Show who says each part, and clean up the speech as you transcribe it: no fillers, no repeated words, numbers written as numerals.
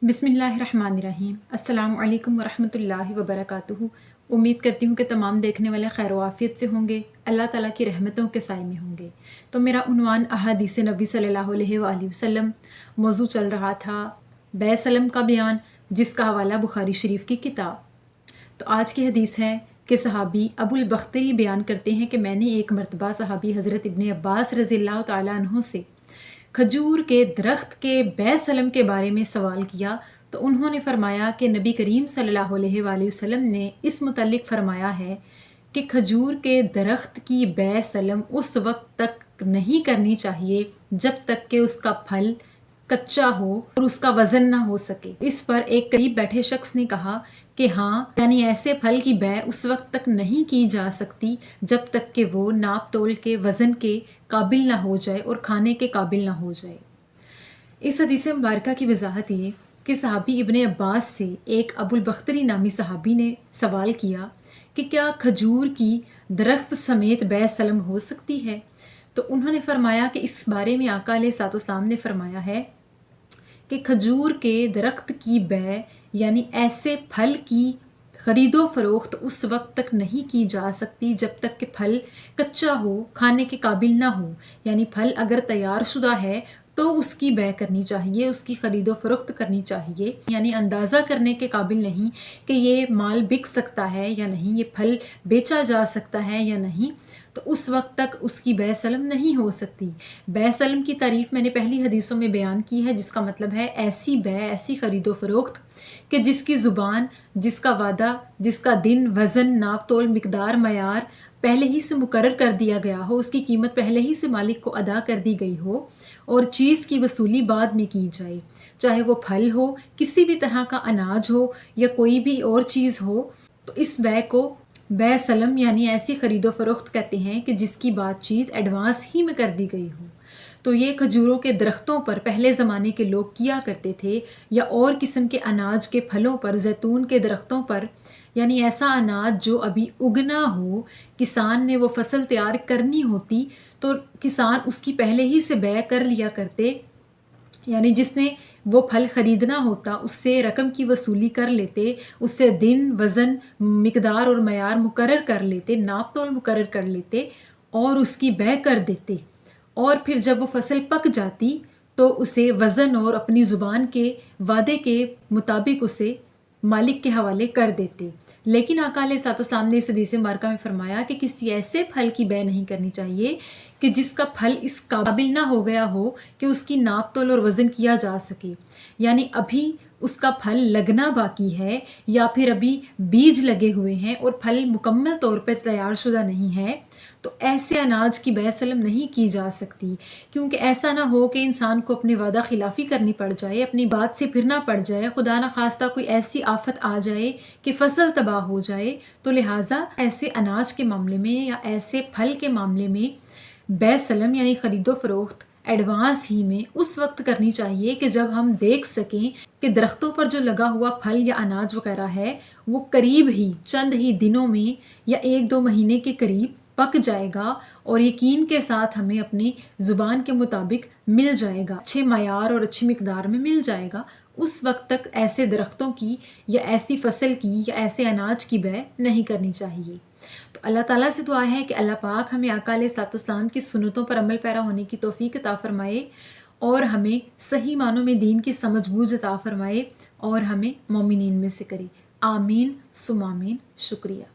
Speaker 1: बिस्मिल्लाहिर्रहमानिर्रहीम। अस्सलाम वालेकुम वरहमतुल्लाहि वबरकातुहू। उम्मीद करती हूँ कि तमाम देखने वाले खैर आफ़ियत से होंगे, अल्लाह ताला की रहमतों के साए में होंगे। तो मेरा उन्वान अहादीस नबी सल्लल्लाहु अलैहि वसल्लम मौजू चल रहा था बैसलम का बयान, जिसका हवाला बुखारी शरीफ की किताब। तो आज की हदीस है कि सहाबी अबुल बख्तरी बयान करते हैं कि मैंने एक मरतबा सहाबी हज़रत इब्ने अब्बास रज़ियल्लाहु ताला अन्हु से खजूर के दरख्त के बैसलम के बारे में सवाल किया, तो उन्होंने फरमाया कि नबी करीम सल्लल्लाहु अलैहि वसल्लम ने इस मुतल्लिक फरमाया है कि खजूर के दरख्त की बैसलम उस वक्त तक नहीं करनी चाहिए जब तक कि उसका फल कच्चा हो और उसका वज़न ना हो सके। इस पर एक करीब बैठे शख्स ने कहा कि हाँ, यानी ऐसे फल की बै उस वक्त तक नहीं की जा सकती जब तक कि वो नाप तोल के वज़न के काबिल ना हो जाए और खाने के काबिल ना हो जाए। इस हदीस मुबारका की वजाहत ये कि सहाबी इब्ने अब्बास से एक अबुल बख्तरी नामी सहाबी ने सवाल किया कि क्या खजूर की दरख्त समेत बै सलम हो सकती है। तो उन्होंने फरमाया कि इस बारे में आका अलैहिस्सलाम ने फरमाया है कि खजूर के दरख्त की बै यानी ऐसे फल की ख़रीदो फ़रोख्त उस वक्त तक नहीं की जा सकती जब तक कि फल कच्चा हो, खाने के काबिल ना हो। यानी फल अगर तैयार शुदा है तो उसकी बै करनी चाहिए, उसकी ख़रीदो फ़रोख्त करनी चाहिए। यानी अंदाज़ा करने के काबिल नहीं कि ये माल बिक सकता है या नहीं, ये फल बेचा जा सकता है या नहीं, तो उस वक्त तक उसकी बैसलम नहीं हो सकती। बैसलम की तारीफ़ मैंने पहली हदीसों में बयान की है, जिसका मतलब है ऐसी बै, ऐसी ख़रीदो फ़रोख्त कि जिसकी ज़ुबान, जिसका वादा, जिसका दिन, वज़न, नाप तोल, मिकदार, मयार पहले ही से मुकर्रर कर दिया गया हो, उसकी कीमत पहले ही से मालिक को अदा कर दी गई हो और चीज़ की वसूली बाद में की जाए। चाहे वो फल हो, किसी भी तरह का अनाज हो या कोई भी और चीज़ हो, तो इस बै को बै सलम यानी ऐसी ख़रीदो फ़रोख्त कहते हैं कि जिसकी बातचीत एडवांस ही में कर दी गई हो। तो ये खजूरों के दरख्तों पर पहले ज़माने के लोग किया करते थे, या और किस्म के अनाज के फलों पर, जैतून के दरख्तों पर, यानी ऐसा अनाज जो अभी उगना हो, किसान ने वो फसल तैयार करनी होती तो किसान उसकी पहले ही से बै कर लिया करते, यानी जिसने वो फल ख़रीदना होता उससे रकम की वसूली कर लेते, उससे दिन, वज़न, मिकदार और मयार मुकर्रर कर लेते, नाप तोल मुकर्रर कर लेते और उसकी बै कर देते। और फिर जब वो फसल पक जाती तो उसे वज़न और अपनी ज़ुबान के वादे के मुताबिक उसे मालिक के हवाले कर देते। लेकिन आका अलैहिस्सलाम ने इस हदीस मुबारका में फरमाया कि किसी ऐसे फल की बै नहीं करनी चाहिए कि जिसका फल इस काबिल ना हो गया हो कि उसकी नाप तोल और वज़न किया जा सके। यानी अभी उसका फल लगना बाकी है या फिर अभी बीज लगे हुए हैं और फल मुकम्मल तौर पर तैयार शुदा नहीं है, तो ऐसे अनाज की बैसलम नहीं की जा सकती। क्योंकि ऐसा ना हो कि इंसान को अपनी वादा खिलाफ़ी करनी पड़ जाए, अपनी बात से फिरना पड़ जाए, खुदा न खास्ता कोई ऐसी आफत आ जाए कि फसल तबाह हो जाए। तो लिहाजा ऐसे अनाज के मामले में या ऐसे फल के मामले में बैसलम यानी ख़रीदो फ़रोख्त एडवांस ही में उस वक्त करनी चाहिए कि जब हम देख सकें कि दरख्तों पर जो लगा हुआ फल या अनाज वगैरह है वो करीब ही, चंद ही दिनों में या 1-2 महीने के करीब पक जाएगा और यकीन के साथ हमें अपनी ज़ुबान के मुताबिक मिल जाएगा, अच्छे मयार और अच्छी मिकदार में मिल जाएगा। उस वक्त तक ऐसे दरख्तों की या ऐसी फसल की या ऐसे अनाज की बै नहीं करनी चाहिए। तो अल्लाह ताला से दुआ है कि अल्लाह पाक हमें आका अलैहिस्सलाम की सुन्नतों पर अमल पैरा होने की तौफीक अता फरमाए और हमें सही मानों में दीन की समझ बूझ अता फरमाए और हमें मोमिनीन में से करे। आमीन सुम आमीन। शुक्रिया।